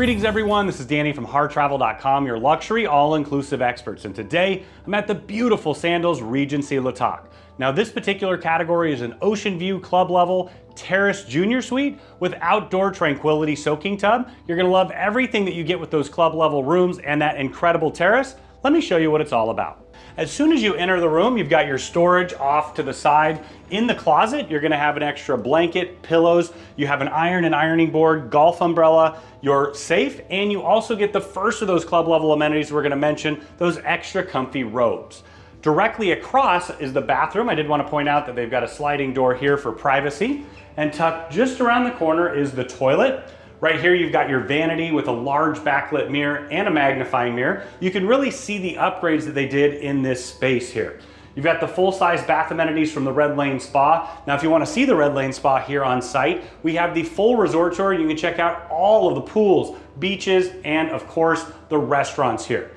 Greetings everyone, this is Danny from harrtravel.com, your luxury all-inclusive experts, and today I'm at the beautiful Sandals Regency La Toc. Now this particular category is an Oceanview club level Terrace Junior Suite with Outdoor Tranquility Soaking Tub. You're going to love everything that you get with those club level rooms and that incredible terrace. Let me show you what it's all about. As soon as you enter the room, you've got your storage off to the side. In the closet, you're gonna have an extra blanket, pillows, you have an iron and ironing board, golf umbrella, your safe, and you also get the first of those club level amenities we're gonna mention, those extra comfy robes. Directly across is the bathroom. I did want to point out that they've got a sliding door here for privacy, and tucked just around the corner is the toilet. Right here you've got your vanity with a large backlit mirror and a magnifying mirror. You can really see the upgrades that they did in this space here. You've got the full-size bath amenities from the Red Lane Spa. Now if you want to see the Red Lane Spa here on site, we have the full resort tour. You can check out all of the pools, beaches, and of course the restaurants here.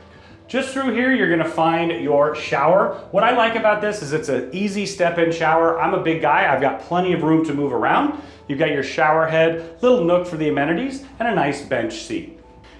Just through here, you're gonna find your shower. What I like about this is it's an easy step-in shower. I'm a big guy, I've got plenty of room to move around. You've got your shower head, little nook for the amenities, and a nice bench seat.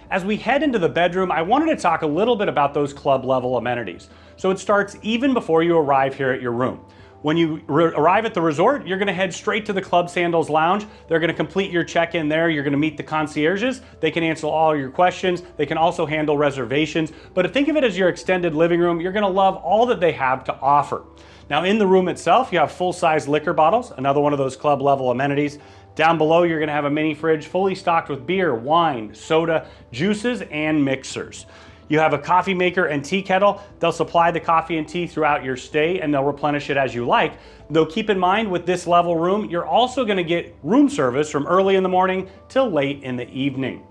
As we head into the bedroom, I wanted to talk a little bit about those club level amenities. So it starts even before you arrive here at your room. When you arrive at the resort, you're gonna head straight to the Club Sandals Lounge. They're gonna complete your check-in there. You're gonna meet the concierges. They can answer all your questions. They can also handle reservations. But think of it as your extended living room. You're gonna love all that they have to offer. Now in the room itself, you have full-size liquor bottles, another one of those club level amenities. Down below, you're gonna have a mini fridge fully stocked with beer, wine, soda, juices, and mixers. You have a coffee maker and tea kettle. They'll supply the coffee and tea throughout your stay and they'll replenish it as you like. Though keep in mind with this level room, you're also gonna get room service from early in the morning till late in the evening.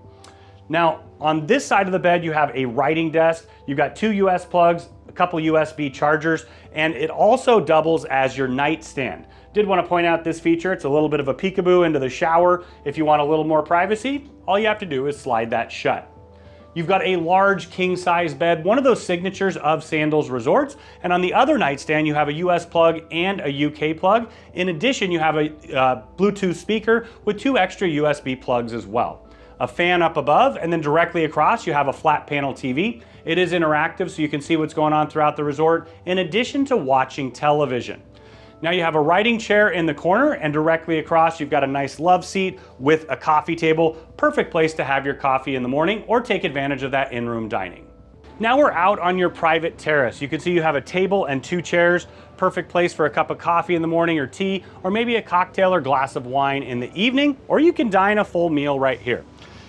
Now, on this side of the bed, you have a writing desk. You've got 2 US plugs, a couple USB chargers, and it also doubles as your nightstand. Did want to point out this feature. It's a little bit of a peekaboo into the shower. If you want a little more privacy, all you have to do is slide that shut. You've got a large king-size bed, one of those signatures of Sandals Resorts, and on the other nightstand you have a US plug and a UK plug. In addition, you have a Bluetooth speaker with 2 extra USB plugs as well. A fan up above, and then directly across you have a flat panel TV. It is interactive so you can see what's going on throughout the resort, in addition to watching television. Now you have a writing chair in the corner, and directly across you've got a nice love seat with a coffee table. Perfect place to have your coffee in the morning or take advantage of that in-room dining. Now we're out on your private terrace. You can see you have a table and 2 chairs. Perfect place for a cup of coffee in the morning or tea, or maybe a cocktail or glass of wine in the evening, or you can dine a full meal right here.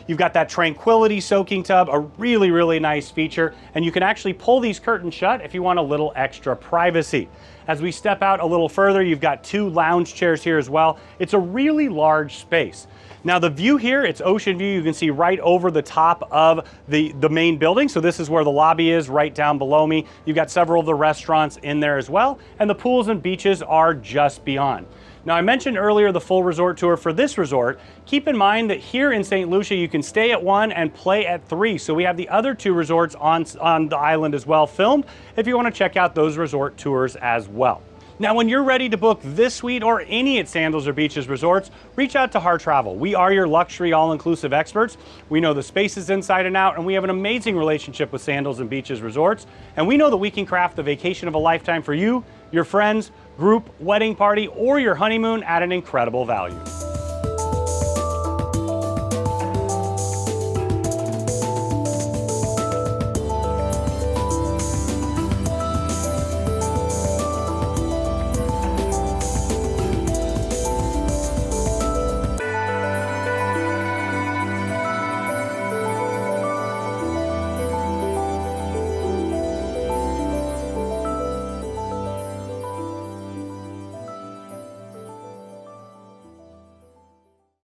You've got that Tranquility Soaking Tub, a really, really nice feature, and you can actually pull these curtains shut if you want a little extra privacy. As we step out a little further, you've got 2 lounge chairs here as well. It's a really large space. Now the view here, it's ocean view. You can see right over the top of the main building. So this is where the lobby is, right down below me. You've got several of the restaurants in there as well, and the pools and beaches are just beyond. Now I mentioned earlier the full resort tour for this resort. Keep in mind that here in St. Lucia you can stay at 1 and play at 3. So we have the other 2 resorts on the island as well filmed if you want to check out those resort tours as well. Now when you're ready to book this suite or any at Sandals or Beaches Resorts, reach out to Harr Travel. We are your luxury all-inclusive experts. We know the spaces inside and out, and we have an amazing relationship with Sandals and Beaches Resorts, and we know that we can craft the vacation of a lifetime for you, your friends, group, wedding party, or your honeymoon at an incredible value.